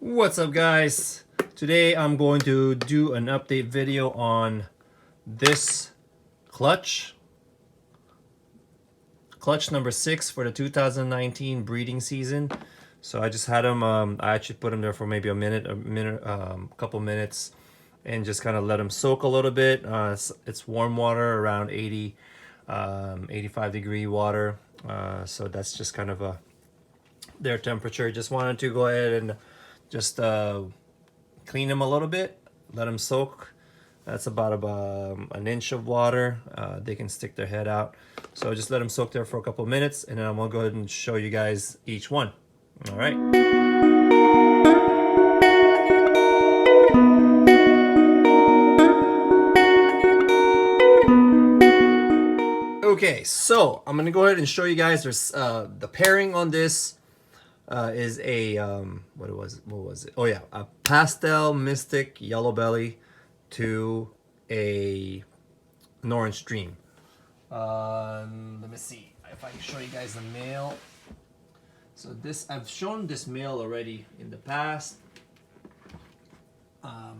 What's up, guys? Today I'm going to do an update video on this clutch number 6 for the 2019 breeding season. So I just had them, I actually put them there for maybe a couple minutes, and just kind of let them soak a little bit. It's warm water, around 85-degree water. So that's just kind of their temperature. Just wanted to go ahead and just clean them a little bit, let them soak. That's about an inch of water. They can stick their head out. So just let them soak there for a couple minutes, and then I'm gonna go ahead and show you guys each one. All right. Okay, so I'm gonna go ahead and show you guys. There's the pairing on this is a what was it? Oh yeah, a pastel mystic yellow belly to an orange dream. Let me see if I can show you guys the male. So this, I've shown this male already in the past. I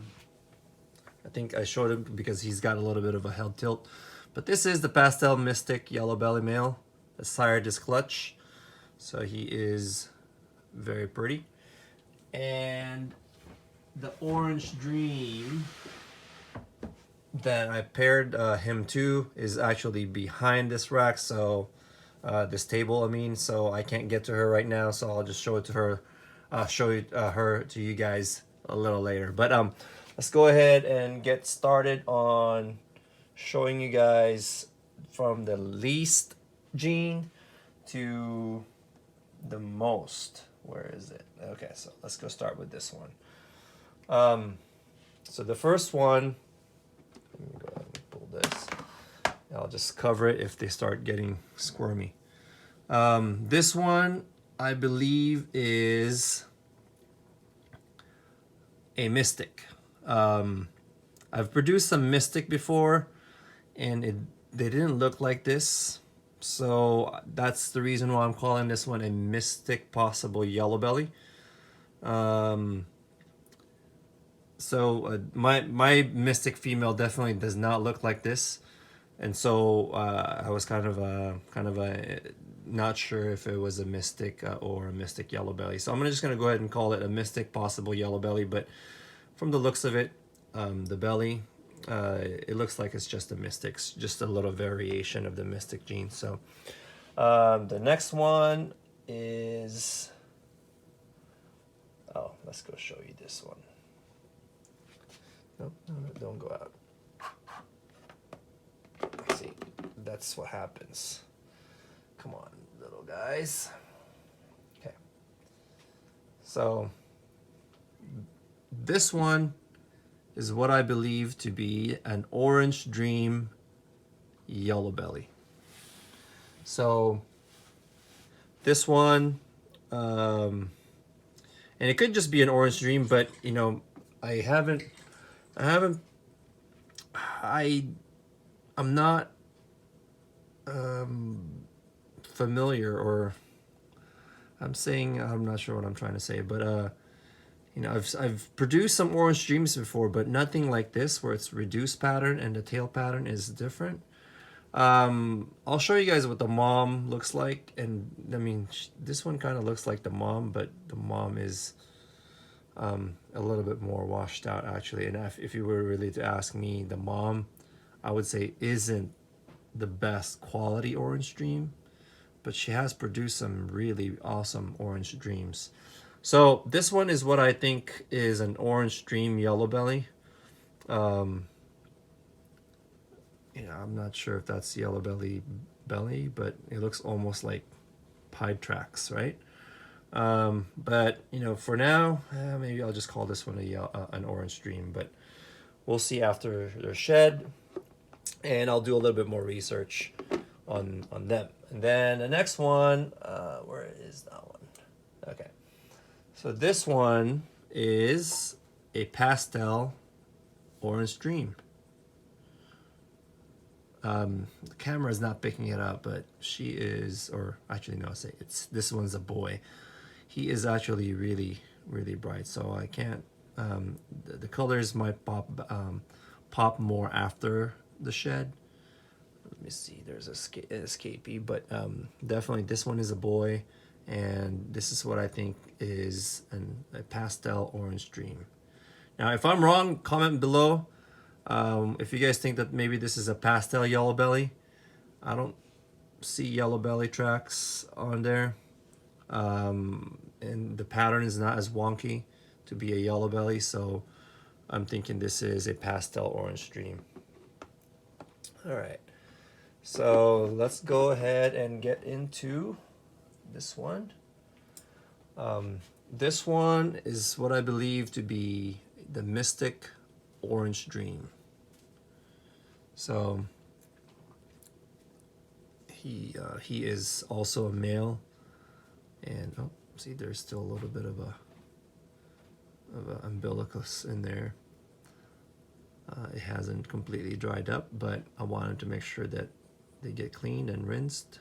think I showed him because he's got a little bit of a head tilt. But this is the pastel mystic yellow belly male. The sired is clutch. So he is very pretty. And the orange dream that I paired him to is actually behind this rack, so this table, I mean, so I can't get to her right now, so I'll just show it to her, her to you guys a little later. But let's go ahead and get started on showing you guys from the least gene to the most. Where is it? Okay, so let's go start with this one. So the first one, let me go ahead and pull this. I'll just cover it if they start getting squirmy. This one, I believe, is a mystic. I've produced some mystic before, and they didn't look like this. So that's the reason why I'm calling this one a mystic possible yellow belly. So my mystic female definitely does not look like this, and so I was kind of not sure if it was a mystic or a mystic yellow belly. So I'm just gonna go ahead and call it a mystic possible yellow belly. But from the looks of it, the belly, it looks like it's just a mystic, just a little variation of the mystic gene. So the next one is, oh, let's go show you this one. Nope, no, don't go out. See, that's what happens. Come on, little guys. Okay. So this one is what I believe to be an orange dream yellow belly. So this one, and it could just be an orange dream, but you know, I'm not familiar, or I'm not sure what I'm trying to say, but you know, I've produced some orange dreams before, but nothing like this where it's reduced pattern and the tail pattern is different. I'll show you guys what the mom looks like, and I mean, this one kind of looks like the mom, but the mom is a little bit more washed out actually. And if you were really to ask me, the mom, I would say, isn't the best quality orange dream, but she has produced some really awesome orange dreams. So this one is what I think is an orange dream yellow belly. You know, I'm not sure if that's yellow belly, but it looks almost like pied tracks, right? But you know, for now, maybe I'll just call this one an orange dream, but we'll see after they're shed, and I'll do a little bit more research on them. And then the next one, where is that one? Okay, so this one is a pastel orange dream. The camera is not picking it up, but she is, or actually no, say this one's a boy. He is actually really, really bright, so I can't. The colors might pop more after the shed. Let me see. There's a escapee, but definitely this one is a boy, and this is what I think is a pastel orange dream. Now, if I'm wrong, comment below. If you guys think that maybe this is a pastel yellow belly. I don't see yellow belly tracks on there, and the pattern is not as wonky to be a yellow belly, so I'm thinking this is a pastel orange dream. All right, so let's go ahead and get into this one. This one is what I believe to be the Mystic Orange Dream. So he is also a male, and oh, see, there's still a little bit of a umbilicus in there. It hasn't completely dried up, but I wanted to make sure that they get cleaned and rinsed,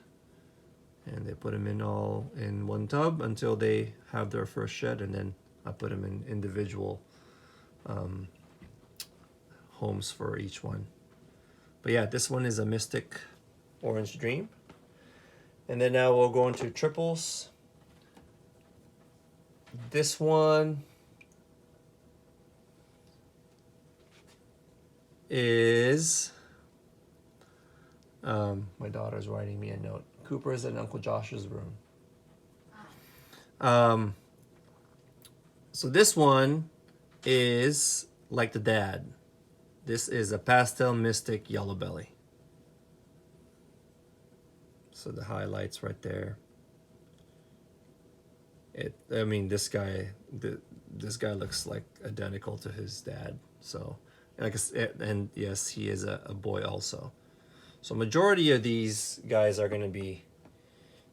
and they put them in all in one tub until they have their first shed, and then I put them in individual homes for each one. But yeah, this one is a Mystic Orange Dream. And then now we'll go into triples. This one is my daughter's writing me a note. Cooper's in Uncle Josh's room. So this one is like the dad. This is a pastel Mystic yellow belly. So the highlights right there. I mean, this guy looks like identical to his dad. So, like, and yes, he is a boy also. So majority of these guys are going to be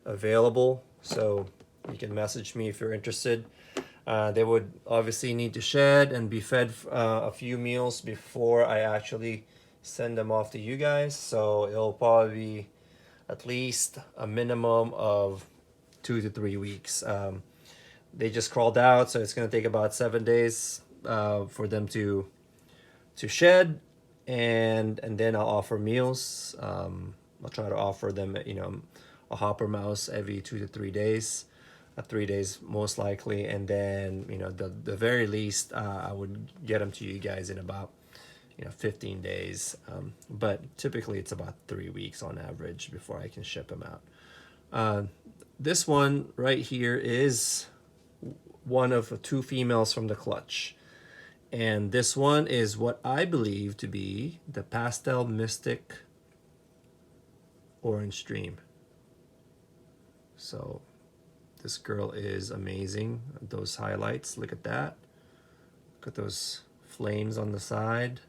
available. So you can message me if you're interested. They would obviously need to shed and be fed a few meals before I actually send them off to you guys. So it'll probably be at least a minimum of 2 to 3 weeks. They just crawled out, so it's going to take about 7 days for them to shed, and then I'll offer meals. I'll try to offer them, a hopper mouse every 2 to 3 days. 3 days most likely, and then the very least I would get them to you guys in about 15 days, but typically it's about 3 weeks on average before I can ship them out. This one right here is one of 2 females from the clutch, and this one is what I believe to be the Pastel Mystic Orange Dream. So this girl is amazing. Those highlights, look at that. Look at those flames on the side.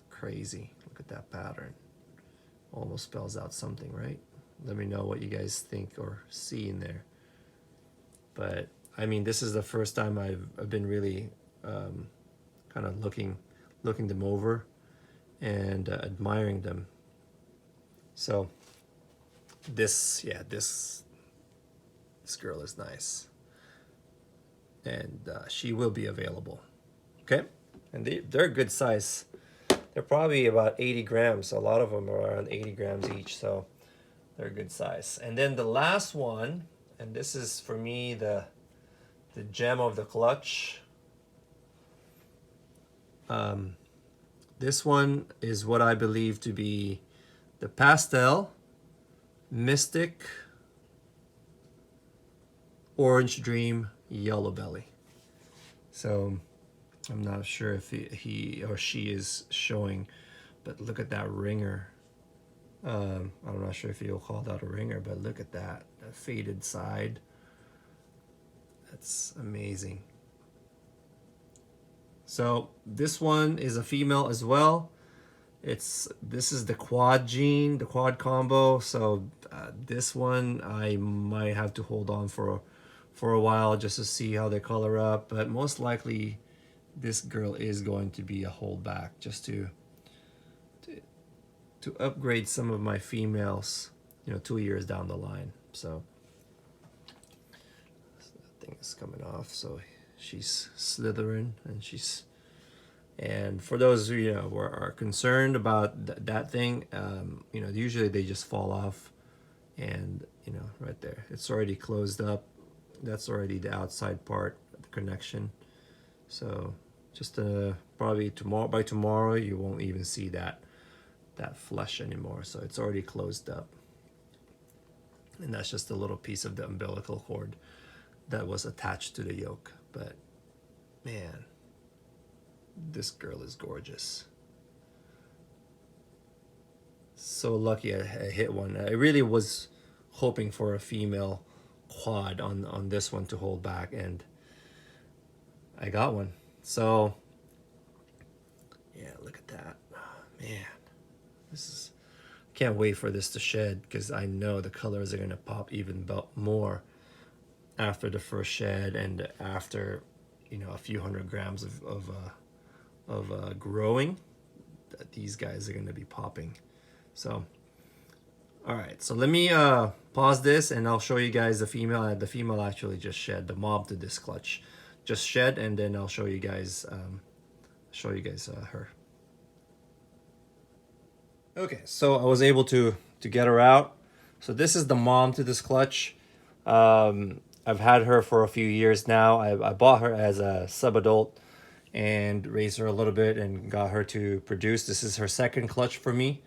Crazy. Look at that pattern. Almost spells out something, right? Let me know what you guys think or see in there. But I mean, this is the first time I've been really kind of looking them over and admiring them. So this girl is nice, and she will be available. Okay, and they're a good size. They're probably about 80 grams. A lot of them are around 80 grams each, so they're a good size. And then the last one, and this is for me the gem of the clutch. This one is what I believe to be the Pastel Mystic Orange Dream Yellow Belly. So I'm not sure if he or she is showing, but look at that ringer. I'm not sure if you'll call that a ringer, but look at that faded side. That's amazing. So this one is a female as well. This is the quad gene, the quad combo. So this one I might have to hold on for a while just to see how they color up, but most likely this girl is going to be a holdback just to upgrade some of my females, 2 years down the line. So is coming off, so she's slithering, and for those who are concerned about that thing, usually they just fall off, and right there, it's already closed up. That's already the outside part of the connection. So just probably by tomorrow you won't even see that flesh anymore. So it's already closed up, and that's just a little piece of the umbilical cord that was attached to the yolk. But man, this girl is gorgeous. So lucky I hit one. I really was hoping for a female quad on this one to hold back, and I got one. So yeah, look at that. Oh, man, can't wait for this to shed, because I know the colors are gonna pop even more after the first shed, and after a few 100 grams of growing. These guys are gonna be popping. So all right, so let me pause this, and I'll show you guys the female. The female actually just shed. The mob to this clutch just shed, and then I'll show you guys her. Okay, so I was able to get her out. So this is the mom to this clutch. I've had her for a few years now. I bought her as a sub-adult and raised her a little bit and got her to produce. This is her second clutch for me.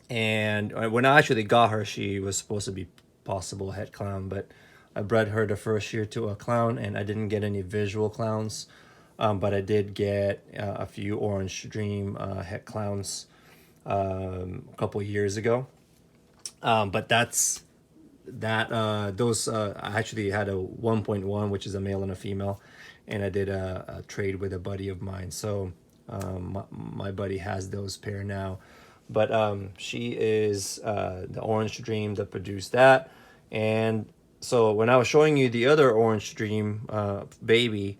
And when I actually got her, she was supposed to be possible het clown, but I bred her the first year to a clown, and I didn't get any visual clowns, but I did get a few Orange Dream het clowns a couple years ago. But those I actually had a 1.1, which is a male and a female, and I did a trade with a buddy of mine. So my buddy has those pair now. But she is the Orange Dream that produced that. And so when I was showing you the other Orange Dream baby,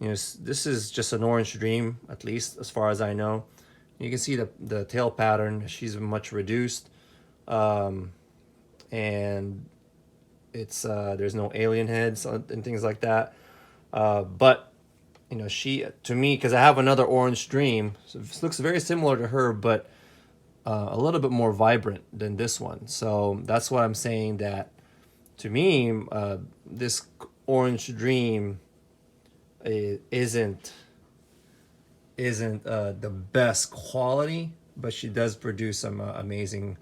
this is just an Orange Dream, at least as far as I know. You can see the tail pattern. She's much reduced, and it's there's no alien heads and things like that. But she, to me, because I have another Orange Dream, so it looks very similar to her, but a little bit more vibrant than this one. So that's why I'm saying that, to me, this Orange Dream isn't the best quality, but she does produce some amazing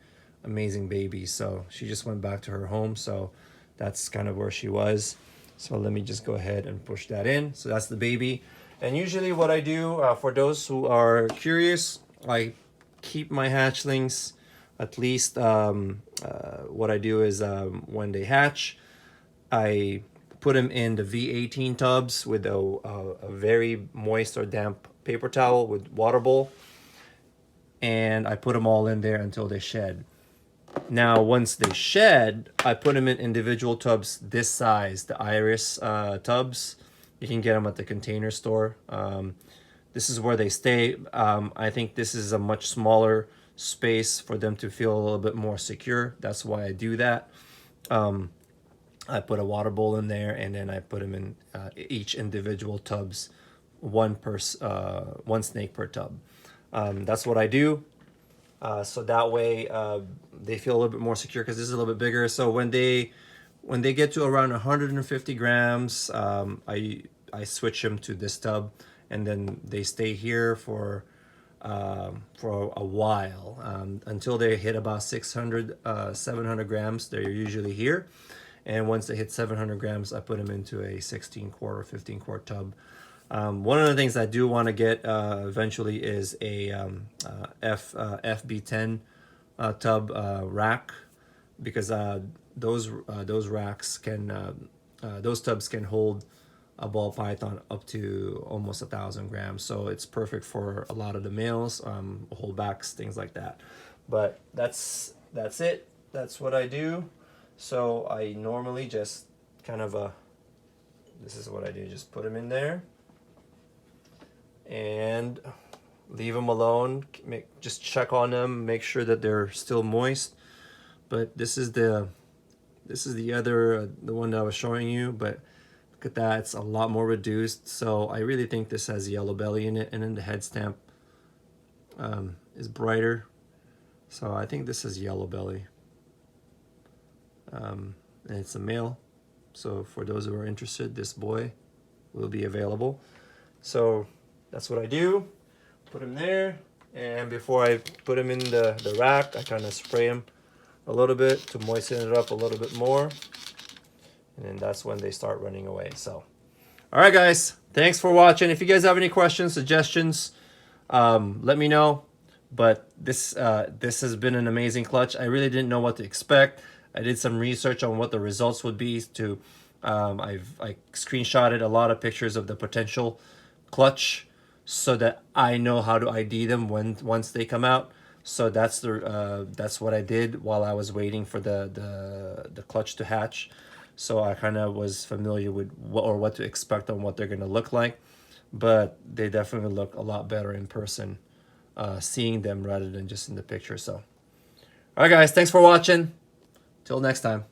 babies. So she just went back to her home, so that's kind of where she was. So let me just go ahead and push that in. So that's the baby. And usually what I do, for those who are curious, I keep my hatchlings, at least what I do is when they hatch, I put them in the V18 tubs with a very moist or damp paper towel with water bowl, and I put them all in there until they shed. Now once they shed, I put them in individual tubs this size, the iris tubs. You can get them at the Container Store. This is where they stay. I think this is a much smaller space for them to feel a little bit more secure. That's why I do that. I put a water bowl in there, and then I put them in each individual tubs, one snake per tub. That's what I do. So that way they feel a little bit more secure, because this is a little bit bigger. So when they get to around 150 grams, I switch them to this tub, and then they stay here for a while, until they hit about 600, 700 grams. They're usually here. And once they hit 700 grams, I put them into a 16 quart or 15 quart tub. One of the things I do want to get eventually is a FB10 tub rack, because those racks can those tubs can hold a ball python up to almost 1,000 grams. So it's perfect for a lot of the males, holdbacks, things like that. But that's it. That's what I do. So I normally just kind of this is what I do. Just put them in there and leave them alone. Just check on them, make sure that they're still moist. But this is This is the other, the one that I was showing you, but look at that, it's a lot more reduced. So I really think this has yellow belly in it, and then the head stamp is brighter. So I think this is yellow belly. And it's a male. So for those who are interested, this boy will be available. So that's what I do. Put him there. And before I put him in the rack, I kind of spray him a little bit to moisten it up a little bit more. And then that's when they start running away. So, all right, guys. Thanks for watching. If you guys have any questions, suggestions, let me know. But this has been an amazing clutch. I really didn't know what to expect. I did some research on what the results would be. I screenshotted a lot of pictures of the potential clutch so that I know how to ID them once they come out. So that's what I did while I was waiting for the clutch to hatch. So I kind of was familiar with what to expect on what they're gonna look like. But they definitely look a lot better in person, seeing them rather than just in the picture. So, all right, guys, thanks for watching. Till next time.